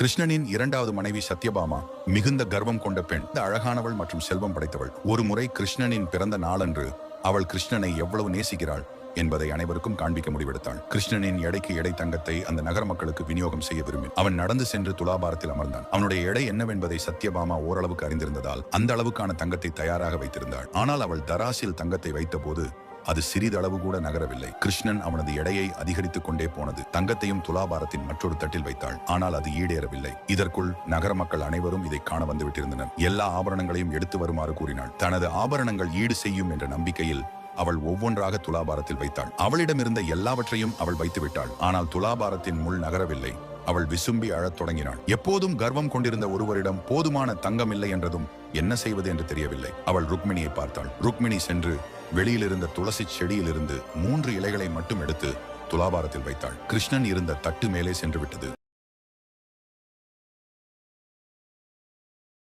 கிருஷ்ணனின் இரண்டாவது மனைவி சத்யபாமா மிகுந்த கர்வம் கொண்ட பெண். அழகானவள் மற்றும் செல்வம் படைத்தவள். ஒரு முறை கிருஷ்ணனின் பிறந்த நாளன்று அவள் கிருஷ்ணனை எவ்வளவு நேசிக்கிறாள் என்பதை அனைவருக்கும் காண்பிக்க முடிவெடுத்தாள். கிருஷ்ணனின் எடைக்கு எடை தங்கத்தை அந்த நகர மக்களுக்கு விநியோகம் செய்ய விரும்பி அவன் நடந்து சென்று துலாபாரத்தில் அமர்ந்தான். அவனுடைய எடை என்னவென்பதை சத்யபாமா ஓரளவுக்கு அறிந்திருந்ததால் அந்த அளவுக்கான தங்கத்தை தயாராக வைத்திருந்தாள். ஆனால் அவள் தராசில் தங்கத்தை வைத்த போது அது சிறிதளவு கூட நகரவில்லை. கிருஷ்ணன் அவனது எடையை அதிகரித்துக் கொண்டே போனது. தங்கத்தையும் துலாபாரத்தின் மற்றொரு தட்டில் வைத்தாள். ஆனால் அது ஈடேறவில்லை. இதற்குள் நகர மக்கள் அனைவரும் இதை காண வந்துவிட்டிருந்தனர். எல்லா ஆபரணங்களையும் எடுத்து வருமாறு கூறினாள். தனது ஆபரணங்கள் ஈடு செய்யும் என்ற நம்பிக்கையில் அவள் ஒவ்வொன்றாக துலாபாரத்தில் வைத்தாள். அவளிடமிருந்த எல்லாவற்றையும் அவள் வைத்து விட்டாள். ஆனால் துலாபாரத்தின் முள் நகரவில்லை. அவள் விசும்பி அழத் தொடங்கினாள். எப்போதும் கர்வம் கொண்டிருந்த ஒருவரிடம் போதுமான தங்கம் இல்லை என்றதும் என்ன செய்வது என்று தெரியவில்லை. அவள் ருக்மிணியை பார்த்தாள். ருக்மிணி சென்று வெளியில் இருந்த துளசி செடியிலிருந்து 3 இலைகளை மட்டும் எடுத்து துலாபாரத்தில் வைத்தாள். கிருஷ்ணன் இருந்த தட்டு மேலே சென்று விட்டது.